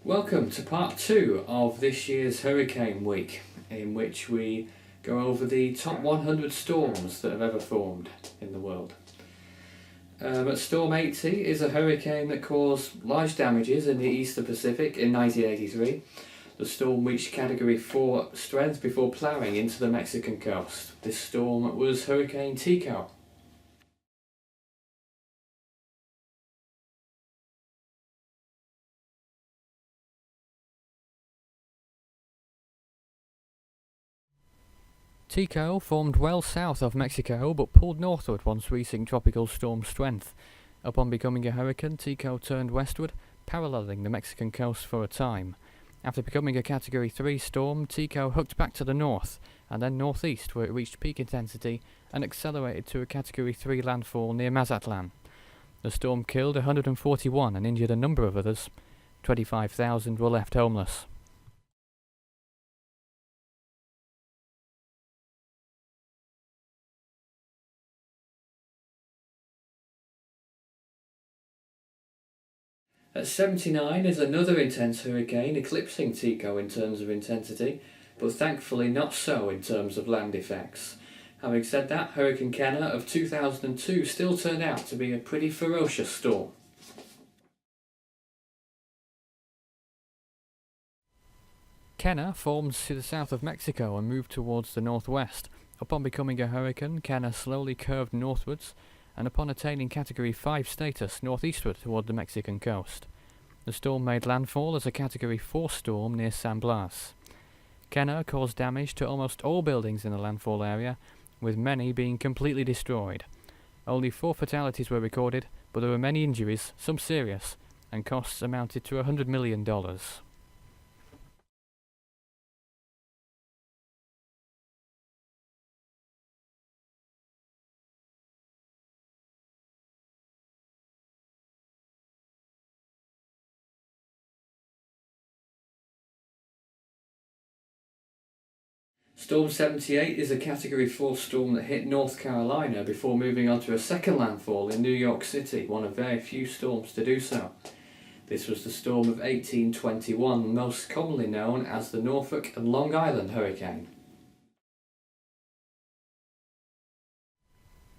Welcome to part 2 of this year's Hurricane Week, in which we go over the top 100 storms that have ever formed in the world. Storm 80 is a hurricane that caused large damages in the Eastern Pacific in 1983. The storm reached Category 4 strength before ploughing into the Mexican coast. This storm was Hurricane Tico. Tico formed well south of Mexico but pulled northward once reaching tropical storm strength. Upon becoming a hurricane, Tico turned westward, paralleling the Mexican coast for a time. After becoming a Category 3 storm, Tico hooked back to the north and then northeast, where it reached peak intensity and accelerated to a Category 3 landfall near Mazatlan. The storm killed 141 and injured a number of others. 25,000 were left homeless. At 79 is another intense hurricane, eclipsing Tico in terms of intensity, but thankfully not so in terms of land effects. Having said that, Hurricane Kenna of 2002 still turned out to be a pretty ferocious storm. Kenna formed to the south of Mexico and moved towards the northwest. Upon becoming a hurricane, Kenna slowly curved northwards, and upon attaining Category 5 status, northeastward toward the Mexican coast. The storm made landfall as a Category 4 storm near San Blas. Kenna caused damage to almost all buildings in the landfall area, with many being completely destroyed. Only 4 fatalities were recorded, but there were many injuries, some serious, and costs amounted to $100 million. Storm 78 is a Category 4 storm that hit North Carolina before moving on to a second landfall in New York City, one of very few storms to do so. This was the storm of 1821, most commonly known as the Norfolk and Long Island Hurricane.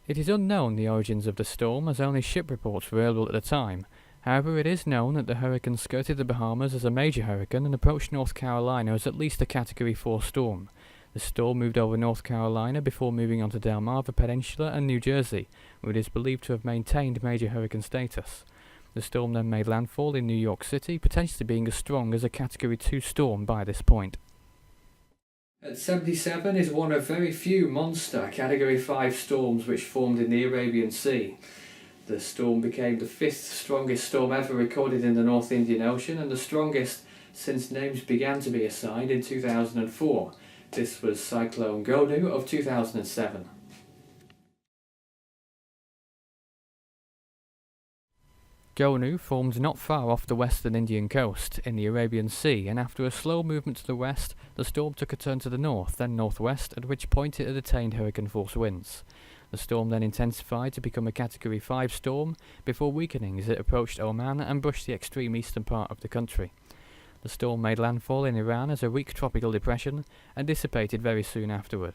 It is unknown the origins of the storm, as only ship reports were available at the time. However, it is known that the hurricane skirted the Bahamas as a major hurricane and approached North Carolina as at least a Category 4 storm. The storm moved over North Carolina before moving on to Delmarva Peninsula and New Jersey, where it is believed to have maintained major hurricane status. The storm then made landfall in New York City, potentially being as strong as a Category 2 storm by this point. At 77 is one of very few monster Category 5 storms which formed in the Arabian Sea. The storm became the 5th strongest storm ever recorded in the North Indian Ocean and the strongest since names began to be assigned in 2004. This was Cyclone Gonu of 2007. Gonu formed not far off the western Indian coast, in the Arabian Sea, and after a slow movement to the west, the storm took a turn to the north, then northwest, at which point it had attained hurricane force winds. The storm then intensified to become a Category 5 storm, before weakening as it approached Oman and brushed the extreme eastern part of the country. The storm made landfall in Iran as a weak tropical depression and dissipated very soon afterward.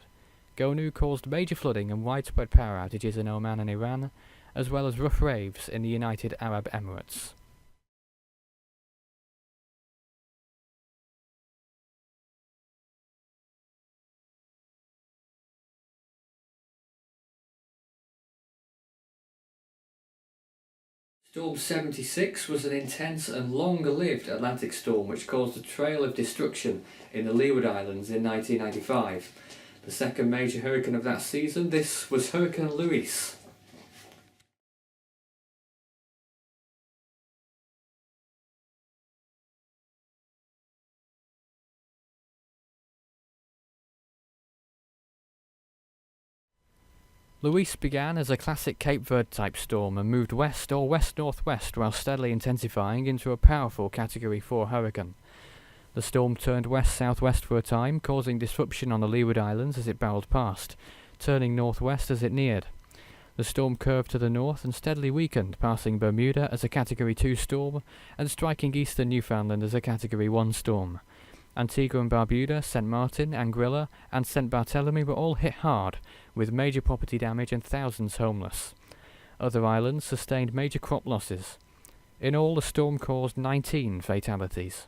Gonu caused major flooding and widespread power outages in Oman and Iran, as well as rough waves in the United Arab Emirates. Storm 76 was an intense and long-lived Atlantic storm which caused a trail of destruction in the Leeward Islands in 1995. The second major hurricane of that season, this was Hurricane Luis. Luis began as a classic Cape Verde type storm and moved west or west-northwest while steadily intensifying into a powerful Category 4 hurricane. The storm turned west-southwest for a time, causing disruption on the Leeward Islands as it barreled past, turning northwest as it neared. The storm curved to the north and steadily weakened, passing Bermuda as a Category 2 storm and striking eastern Newfoundland as a Category 1 storm. Antigua and Barbuda, St. Martin, Anguilla, and St. Barthélemy were all hit hard, with major property damage and thousands homeless. Other islands sustained major crop losses. In all, the storm caused 19 fatalities.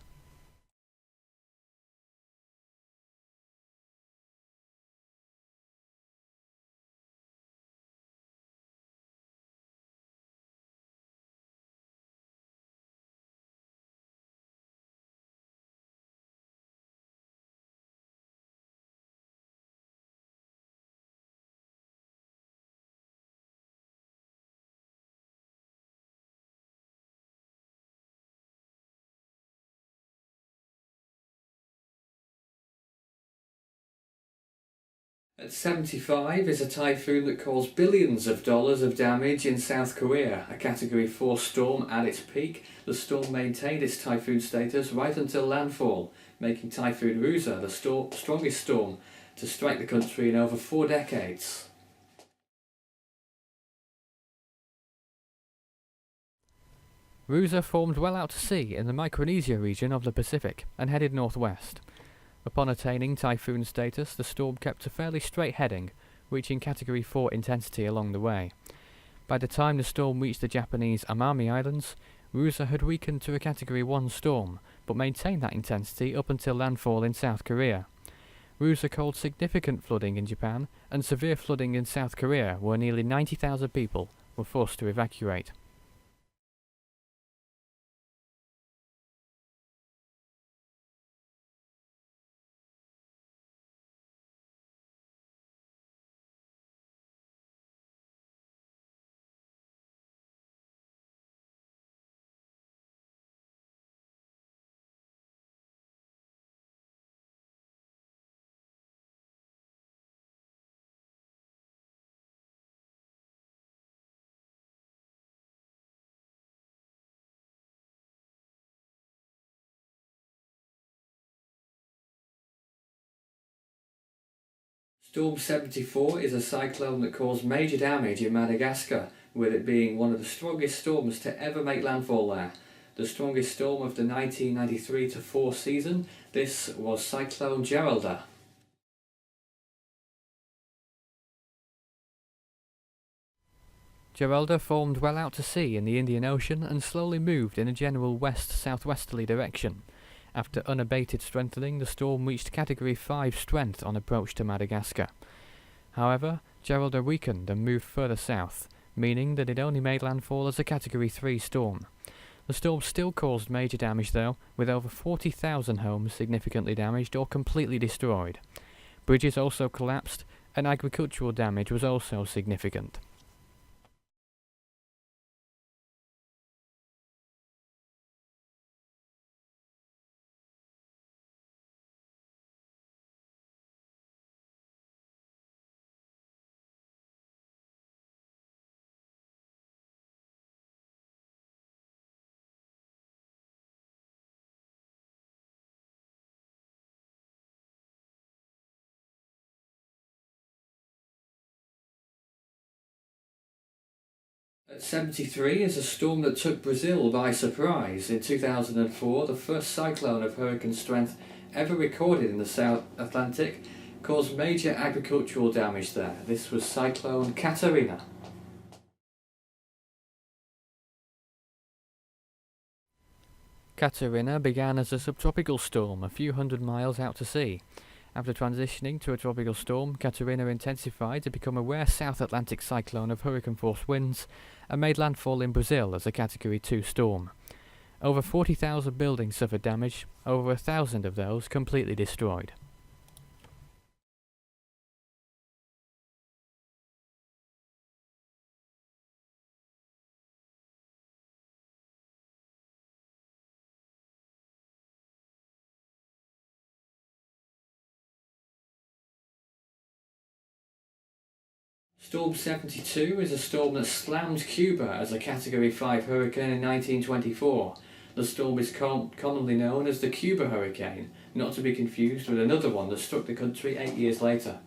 At 75 is a typhoon that caused billions of dollars of damage in South Korea, a Category 4 storm at its peak. The storm maintained its typhoon status right until landfall, making Typhoon Rusa the strongest storm to strike the country in over 4 decades. Rusa formed well out to sea in the Micronesia region of the Pacific and headed northwest. Upon attaining typhoon status, the storm kept a fairly straight heading, reaching Category 4 intensity along the way. By the time the storm reached the Japanese Amami Islands, Rusa had weakened to a Category 1 storm, but maintained that intensity up until landfall in South Korea. Rusa caused significant flooding in Japan and severe flooding in South Korea, where nearly 90,000 people were forced to evacuate. Storm 74 is a cyclone that caused major damage in Madagascar, with it being one of the strongest storms to ever make landfall there. The strongest storm of the 1993-4 season, this was Cyclone Geralda. Geralda formed well out to sea in the Indian Ocean and slowly moved in a general west-southwesterly direction. After unabated strengthening, the storm reached Category 5 strength on approach to Madagascar. However, Geralda weakened and moved further south, meaning that it only made landfall as a Category 3 storm. The storm still caused major damage though, with over 40,000 homes significantly damaged or completely destroyed. Bridges also collapsed, and agricultural damage was also significant. At 73 is a storm that took Brazil by surprise. In 2004, the first cyclone of hurricane strength ever recorded in the South Atlantic caused major agricultural damage there. This was Cyclone Catarina. Catarina began as a subtropical storm a few hundred miles out to sea. After transitioning to a tropical storm, Catarina intensified to become a rare South Atlantic cyclone of hurricane-force winds and made landfall in Brazil as a Category 2 storm. Over 40,000 buildings suffered damage, over 1,000 of those completely destroyed. Storm 72 is a storm that slammed Cuba as a Category 5 hurricane in 1924. The storm is commonly known as the Cuba Hurricane, not to be confused with another one that struck the country 8 years later.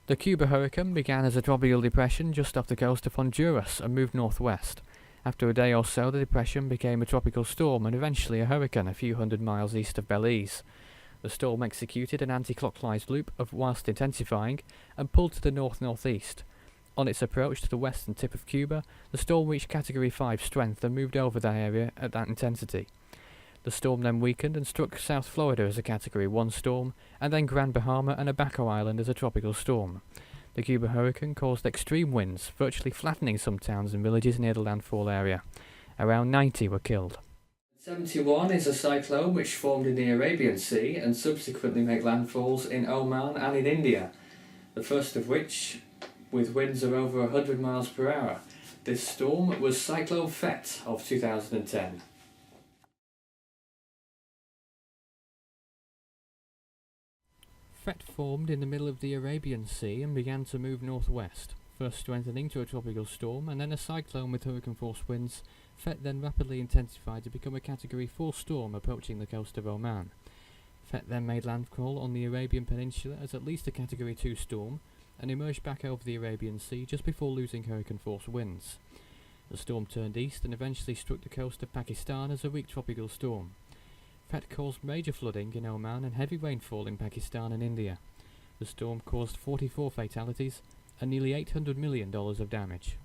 The Cuba Hurricane began as a tropical depression just off the coast of Honduras and moved northwest. After a day or so, the depression became a tropical storm and eventually a hurricane a few hundred miles east of Belize. The storm executed an anti-clockwise loop whilst intensifying and pulled to the north-northeast. On its approach to the western tip of Cuba, the storm reached Category 5 strength and moved over that area at that intensity. The storm then weakened and struck South Florida as a Category 1 storm, and then Grand Bahama and Abaco Island as a tropical storm. The Cuba hurricane caused extreme winds, virtually flattening some towns and villages near the landfall area. Around 90 were killed. 71 is a cyclone which formed in the Arabian Sea and subsequently made landfalls in Oman and in India, the first of which with winds of over 100 miles per hour. This storm was Cyclone Phet of 2010. Phet formed in the middle of the Arabian Sea and began to move northwest, first strengthening to a tropical storm and then a cyclone with hurricane-force winds. Phet then rapidly intensified to become a Category 4 storm approaching the coast of Oman. Phet then made landfall on the Arabian Peninsula as at least a Category 2 storm and emerged back over the Arabian Sea just before losing hurricane-force winds. The storm turned east and eventually struck the coast of Pakistan as a weak tropical storm. Phet caused major flooding in Oman and heavy rainfall in Pakistan and India. The storm caused 44 fatalities and nearly $800 million of damage.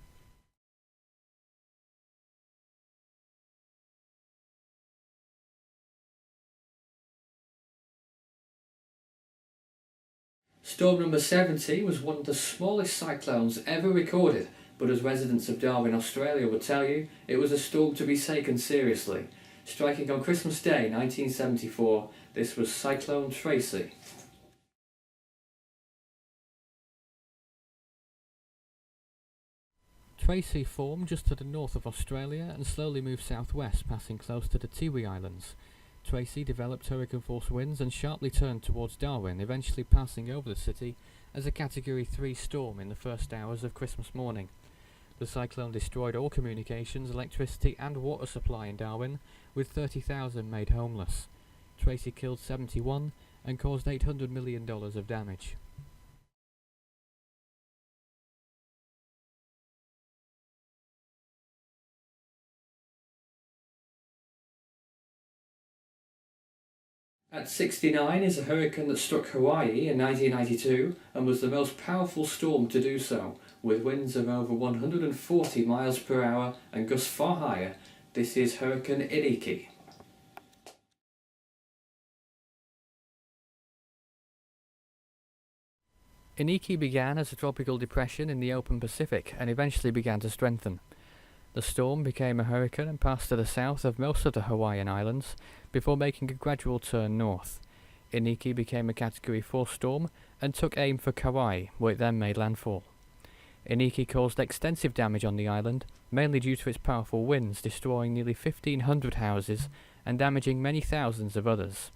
Storm number 70 was one of the smallest cyclones ever recorded, but as residents of Darwin, Australia would tell you, it was a storm to be taken seriously. Striking on Christmas Day 1974, this was Cyclone Tracy. Tracy formed just to the north of Australia and slowly moved southwest, passing close to the Tiwi Islands. Tracy developed hurricane-force winds and sharply turned towards Darwin, eventually passing over the city as a Category 3 storm in the first hours of Christmas morning. The cyclone destroyed all communications, electricity and water supply in Darwin, with 30,000 made homeless. Tracy killed 71 and caused $800 million of damage. At 69 is a hurricane that struck Hawaii in 1992 and was the most powerful storm to do so, with winds of over 140 miles per hour and gusts far higher. This is Hurricane Iniki. Iniki began as a tropical depression in the open Pacific and eventually began to strengthen. The storm became a hurricane and passed to the south of most of the Hawaiian Islands before making a gradual turn north. Iniki became a Category 4 storm and took aim for Kauai, where it then made landfall. Iniki caused extensive damage on the island, mainly due to its powerful winds, destroying nearly 1,500 houses and damaging many thousands of others.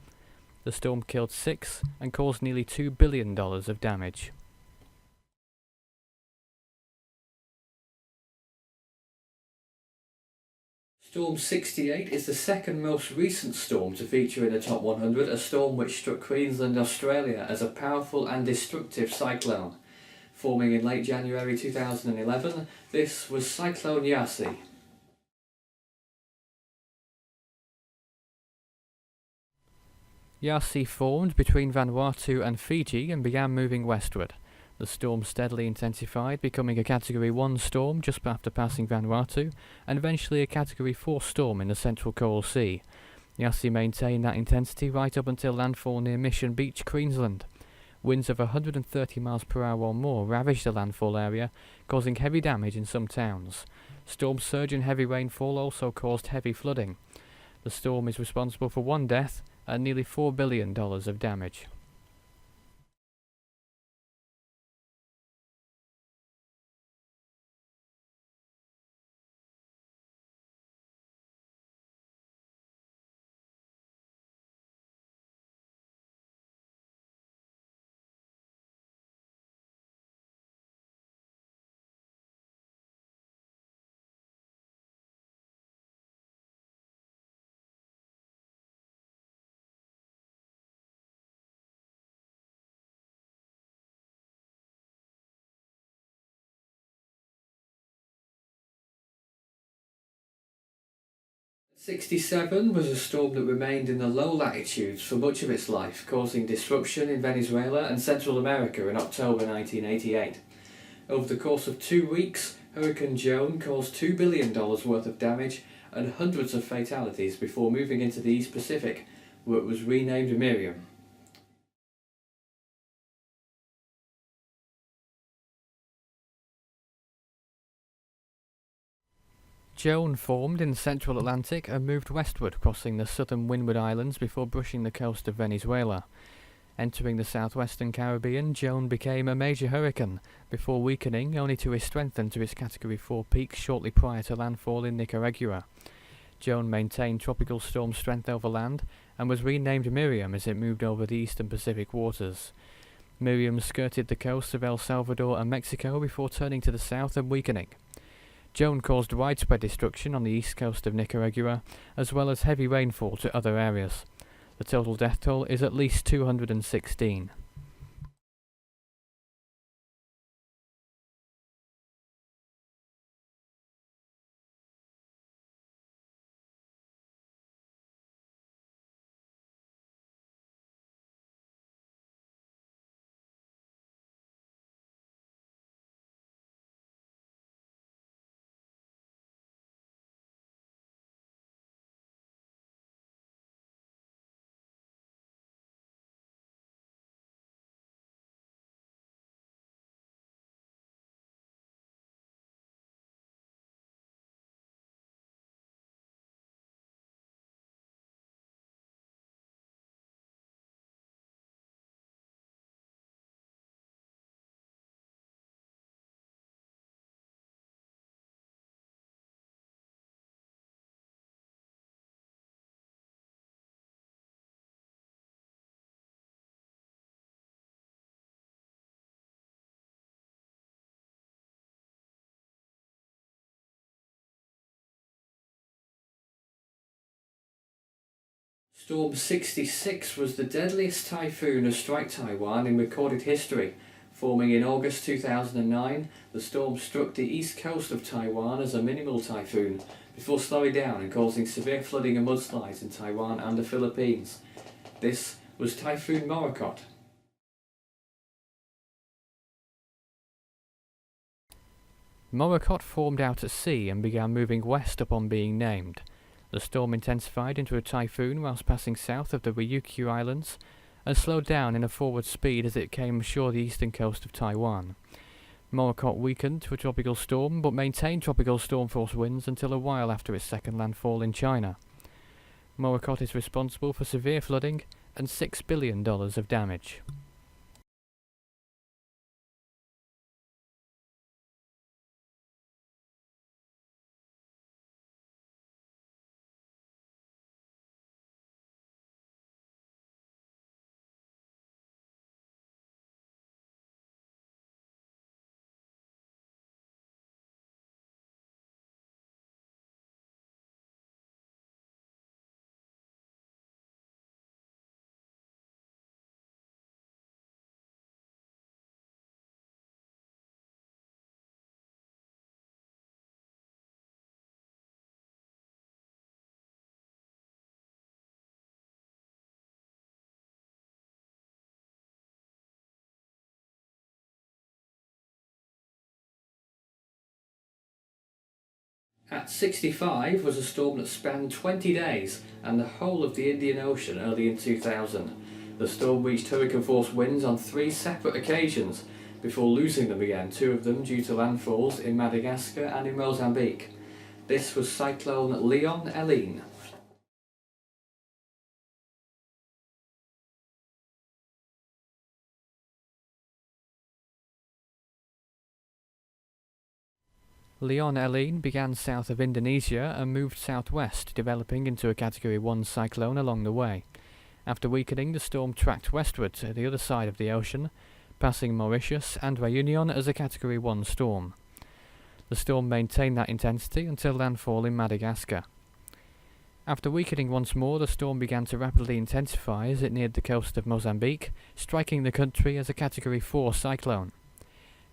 The storm killed 6 and caused nearly $2 billion of damage. Storm 68 is the second most recent storm to feature in the top 100, a storm which struck Queensland, Australia as a powerful and destructive cyclone. Forming in late January 2011, this was Cyclone Yasi. Yasi formed between Vanuatu and Fiji and began moving westward. The storm steadily intensified, becoming a Category 1 storm just after passing Vanuatu, and eventually a Category 4 storm in the central Coral Sea. Yasi maintained that intensity right up until landfall near Mission Beach, Queensland. Winds of 130 miles per hour or more ravaged the landfall area, causing heavy damage in some towns. Storm surge and heavy rainfall also caused heavy flooding. The storm is responsible for 1 death and nearly $4 billion of damage. 67 was a storm that remained in the low latitudes for much of its life, causing disruption in Venezuela and Central America in October 1988. Over the course of 2 weeks, Hurricane Joan caused $2 billion worth of damage and hundreds of fatalities before moving into the East Pacific, where it was renamed Miriam. Joan formed in the central Atlantic and moved westward, crossing the southern Windward Islands before brushing the coast of Venezuela. Entering the southwestern Caribbean, Joan became a major hurricane, before weakening only to strengthen to its Category 4 peak shortly prior to landfall in Nicaragua. Joan maintained tropical storm strength over land and was renamed Miriam as it moved over the eastern Pacific waters. Miriam skirted the coasts of El Salvador and Mexico before turning to the south and weakening. Joan caused widespread destruction on the east coast of Nicaragua, as well as heavy rainfall to other areas. The total death toll is at least 216. Storm 66 was the deadliest typhoon to strike Taiwan in recorded history. Forming in August 2009, the storm struck the east coast of Taiwan as a minimal typhoon, before slowing down and causing severe flooding and mudslides in Taiwan and the Philippines. This was Typhoon Morakot. Morakot formed out at sea and began moving west upon being named. The storm intensified into a typhoon whilst passing south of the Ryukyu Islands and slowed down in a forward speed as it came ashore the eastern coast of Taiwan. Morakot weakened to a tropical storm but maintained tropical storm force winds until a while after its second landfall in China. Morakot is responsible for severe flooding and $6 billion of damage. At 65 was a storm that spanned 20 days and the whole of the Indian Ocean early in 2000. The storm reached hurricane force winds on 3 separate occasions before losing them again, 2 of them due to landfalls in Madagascar and in Mozambique. This was Cyclone Leon-Eline. Leon-Eline began south of Indonesia and moved southwest, developing into a Category 1 cyclone along the way. After weakening, the storm tracked westward to the other side of the ocean, passing Mauritius and Réunion as a Category 1 storm. The storm maintained that intensity until landfall in Madagascar. After weakening once more, the storm began to rapidly intensify as it neared the coast of Mozambique, striking the country as a Category 4 cyclone.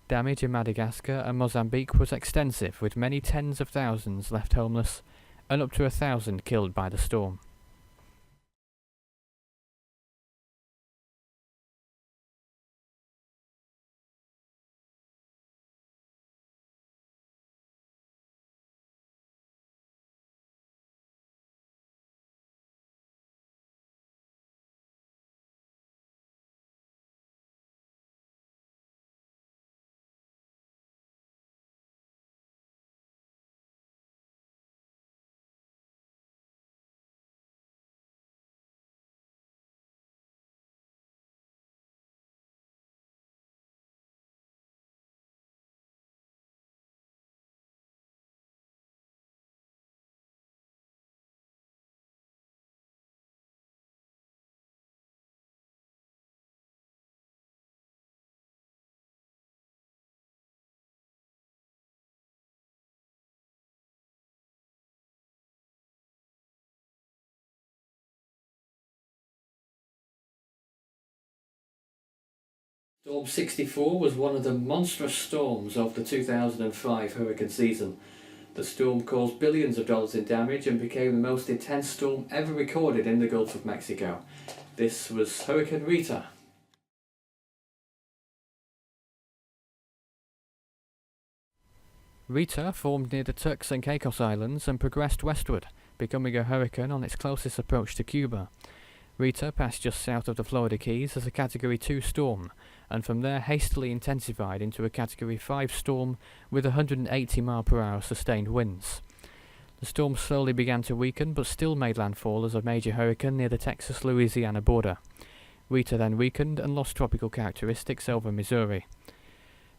Damage in Madagascar and Mozambique was extensive, with many tens of thousands left homeless and up to 1,000 killed by the storm. Storm 64 was one of the monstrous storms of the 2005 hurricane season. The storm caused billions of dollars in damage and became the most intense storm ever recorded in the Gulf of Mexico. This was Hurricane Rita. Rita formed near the Turks and Caicos Islands and progressed westward, becoming a hurricane on its closest approach to Cuba. Rita passed just south of the Florida Keys as a Category 2 storm, and from there hastily intensified into a Category 5 storm with 180 mph sustained winds. The storm slowly began to weaken, but still made landfall as a major hurricane near the Texas-Louisiana border. Rita then weakened and lost tropical characteristics over Missouri.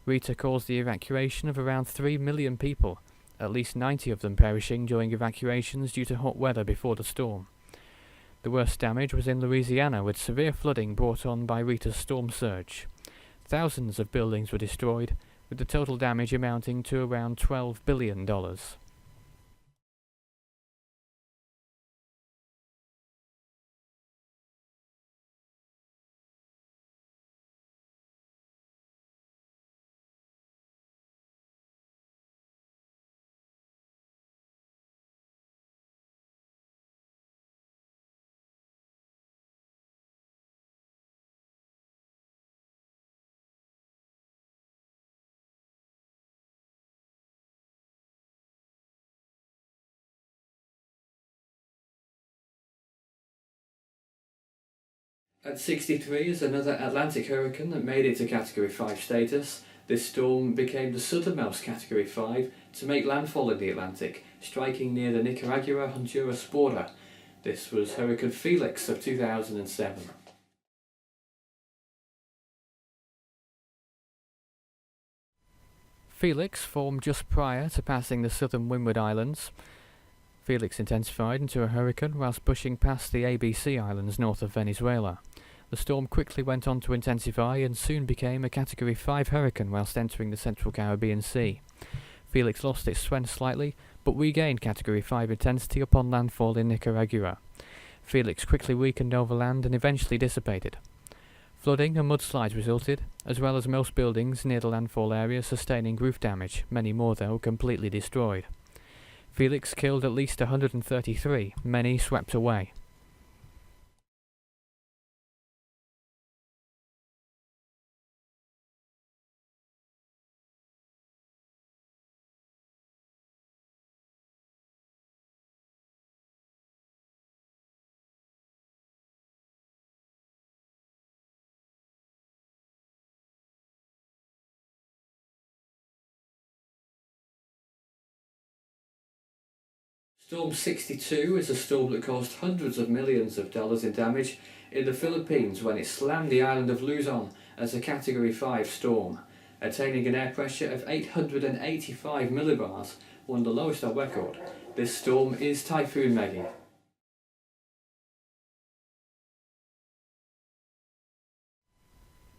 Rita caused the evacuation of around 3 million people, at least 90 of them perishing during evacuations due to hot weather before the storm. The worst damage was in Louisiana, with severe flooding brought on by Rita's storm surge. Thousands of buildings were destroyed, with the total damage amounting to around $12 billion. At 63 is another Atlantic hurricane that made it to Category 5 status. This storm became the southernmost Category 5 to make landfall in the Atlantic, striking near the Nicaragua-Honduras border. This was Hurricane Felix of 2007. Felix formed just prior to passing the southern Windward Islands. Felix intensified into a hurricane whilst pushing past the ABC Islands north of Venezuela. The storm quickly went on to intensify and soon became a Category 5 hurricane whilst entering the central Caribbean Sea. Felix lost its strength slightly, but regained Category 5 intensity upon landfall in Nicaragua. Felix quickly weakened over land and eventually dissipated. Flooding and mudslides resulted, as well as most buildings near the landfall area sustaining roof damage, many more though completely destroyed. Felix killed at least 133, many swept away. Storm 62 is a storm that caused hundreds of millions of dollars in damage in the Philippines when it slammed the island of Luzon as a Category 5 storm. Attaining an air pressure of 885 millibars, one of the lowest on record. This storm is Typhoon Maggie.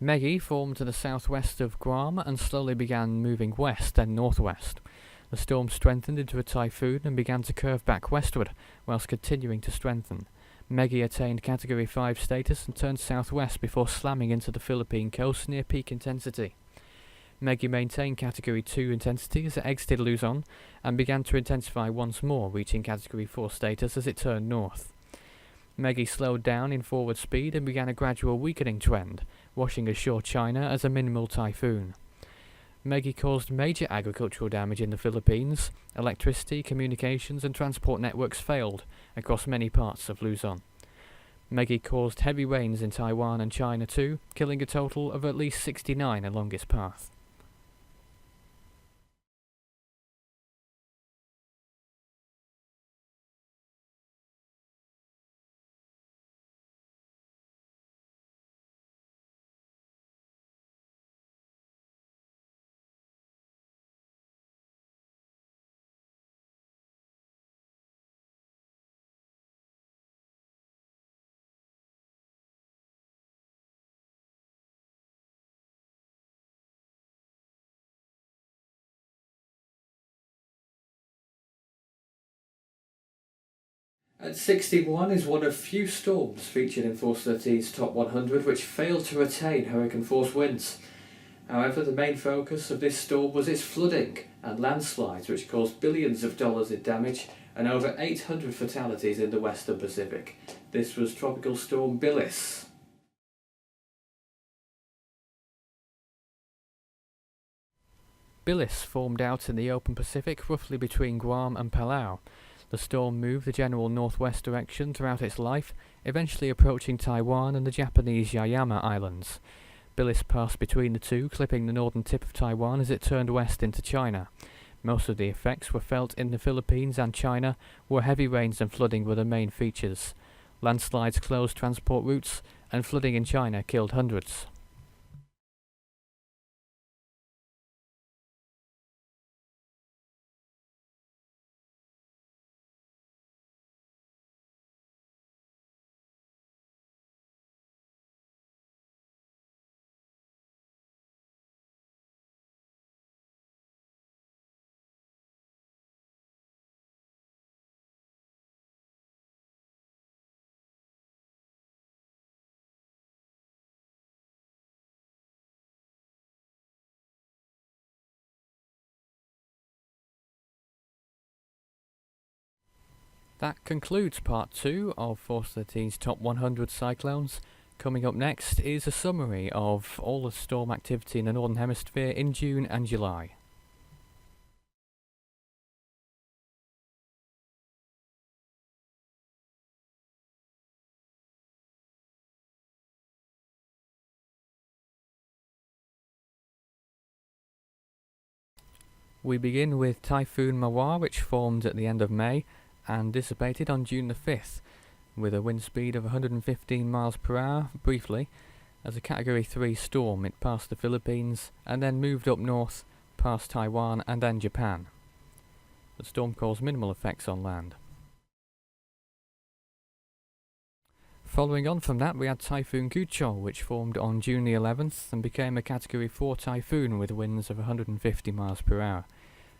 Maggie formed to the southwest of Guam and slowly began moving west, then northwest. The storm strengthened into a typhoon and began to curve back westward, whilst continuing to strengthen. Maggie attained Category 5 status and turned southwest before slamming into the Philippine coast near peak intensity. Meggy maintained Category 2 intensity as it exited Luzon and began to intensify once more, reaching Category 4 status as it turned north. Meggy slowed down in forward speed and began a gradual weakening trend, washing ashore China as a minimal typhoon. Meggy caused major agricultural damage in the Philippines. Electricity, communications and transport networks failed across many parts of Luzon. Meggy caused heavy rains in Taiwan and China too, killing a total of at least 69 along its path. At 61 is one of few storms featured in Force 13's Top 100 which failed to attain hurricane force winds. However, the main focus of this storm was its flooding and landslides, which caused billions of dollars in damage and over 800 fatalities in the western Pacific. This was Tropical Storm Bilis. Bilis formed out in the open Pacific roughly between Guam and Palau. The storm moved the general northwest direction throughout its life, eventually approaching Taiwan and the Japanese Yaeyama Islands. Bilis passed between the two, clipping the northern tip of Taiwan as it turned west into China. Most of the effects were felt in the Philippines and China, where heavy rains and flooding were the main features. Landslides closed transport routes, and flooding in China killed hundreds. That concludes part 2 of Force 13's Top 100 Cyclones. Coming up next is a summary of all the storm activity in the Northern Hemisphere in June and July. We begin with Typhoon Mawar, which formed at the end of May and dissipated on June the 5th, with a wind speed of 115 miles per hour. Briefly, as a Category 3 storm, it passed the Philippines and then moved up north, past Taiwan and then Japan. The storm caused minimal effects on land. Following on from that, we had Typhoon Guchol, which formed on June the 11th and became a Category 4 typhoon with winds of 150 miles per hour.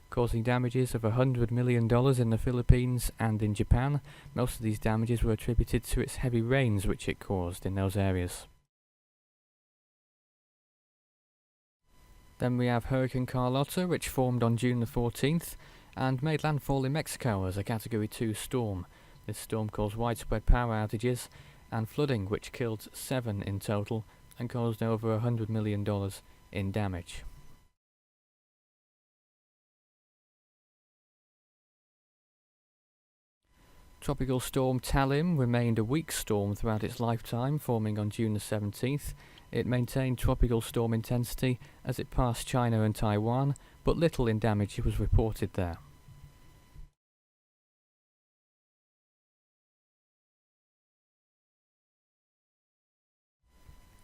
Causing damages of $100 million in the Philippines and in Japan. Most of these damages were attributed to its heavy rains which it caused in those areas. Then we have Hurricane Carlotta, which formed on June the 14th and made landfall in Mexico as a Category 2 storm. This storm caused widespread power outages and flooding, which killed 7 in total and caused over $100 million in damage. Tropical Storm Talim remained a weak storm throughout its lifetime, forming on June the 17th. It maintained tropical storm intensity as it passed China and Taiwan, but little in damage was reported there.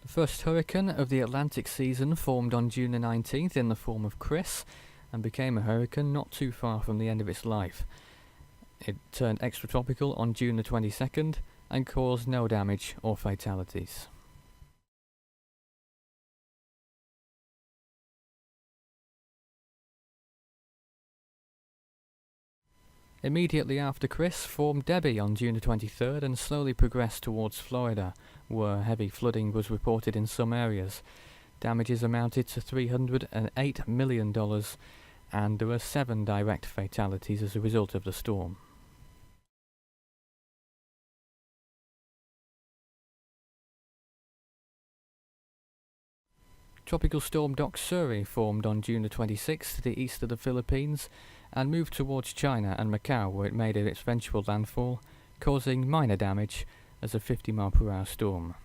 The first hurricane of the Atlantic season formed on June the 19th in the form of Chris and became a hurricane not too far from the end of its life. It turned extratropical on June the 22nd and caused no damage or fatalities. Immediately after Chris formed Debby on June the 23rd and slowly progressed towards Florida, where heavy flooding was reported in some areas. Damages amounted to $308 million, and there were 7 direct fatalities as a result of the storm. Tropical storm Doksuri formed on June the 26th to the east of the Philippines and moved towards China and Macau, where it made its eventual landfall, causing minor damage as a 50-mile-per-hour storm.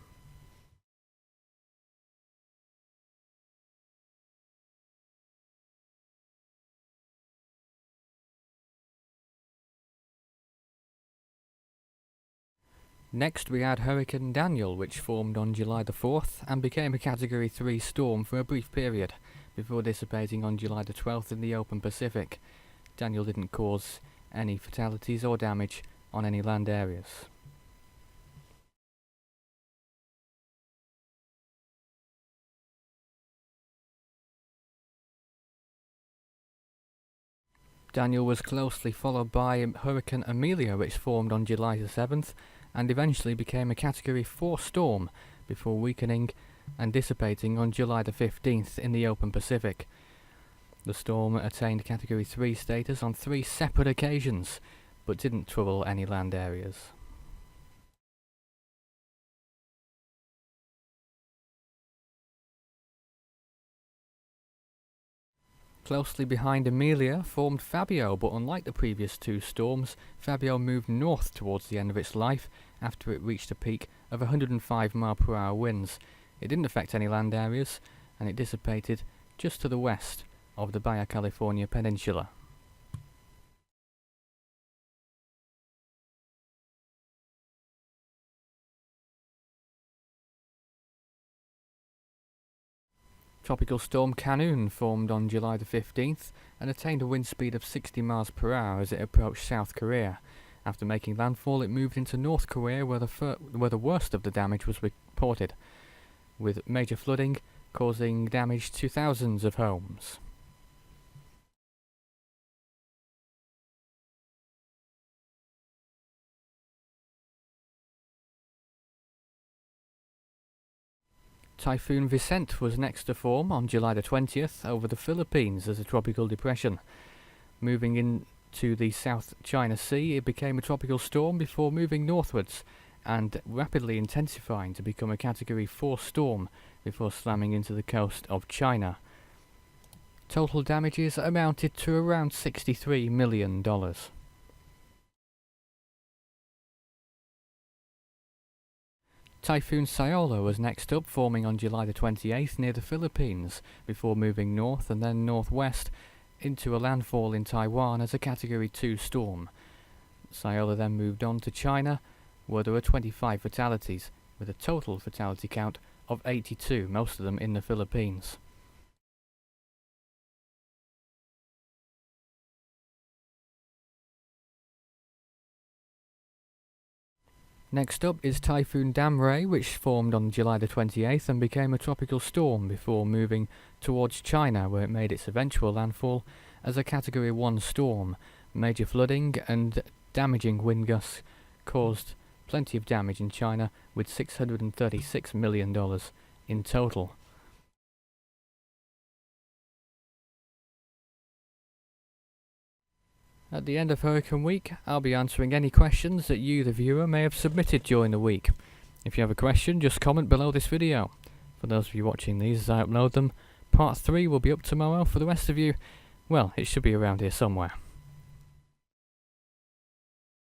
Next we had Hurricane Daniel, which formed on July the 4th and became a Category 3 storm for a brief period, before dissipating on July the 12th in the open Pacific. Daniel didn't cause any fatalities or damage on any land areas. Daniel was closely followed by Hurricane Emilia, which formed on July the 7th and eventually became a Category 4 storm before weakening and dissipating on July the 15th in the open Pacific. The storm attained Category 3 status on 3 separate occasions, but didn't trouble any land areas. Closely behind Emilia formed Fabio, but unlike the previous 2 storms, Fabio moved north towards the end of its life after it reached a peak of 105-mile-per-hour winds. It didn't affect any land areas, and it dissipated just to the west of the Baja California Peninsula. Tropical storm Gonu formed on July the 15th and attained a wind speed of 60 miles per hour as it approached South Korea. After making landfall, it moved into North Korea, where the worst of the damage was reported, with major flooding causing damage to thousands of homes. Typhoon Vicente was next to form on July the 20th over the Philippines as a tropical depression. Moving into the South China Sea, it became a tropical storm before moving northwards and rapidly intensifying to become a Category 4 storm before slamming into the coast of China. Total damages amounted to around $63 million. Typhoon Saola was next up, forming on July the 28th near the Philippines, before moving north and then northwest into a landfall in Taiwan as a Category 2 storm. Saola then moved on to China, where there were 25 fatalities, with a total fatality count of 82, most of them in the Philippines. Next up is Typhoon Damrey, which formed on July the 28th and became a tropical storm before moving towards China, where it made its eventual landfall as a Category 1 storm. Major flooding and damaging wind gusts caused plenty of damage in China, with $636 million in total. At the end of Hurricane Week, I'll be answering any questions that you, the viewer, may have submitted during the week. If you have a question, just comment below this video. For those of you watching these as I upload them, Part 3 will be up tomorrow. For the rest of you, well, it should be around here somewhere.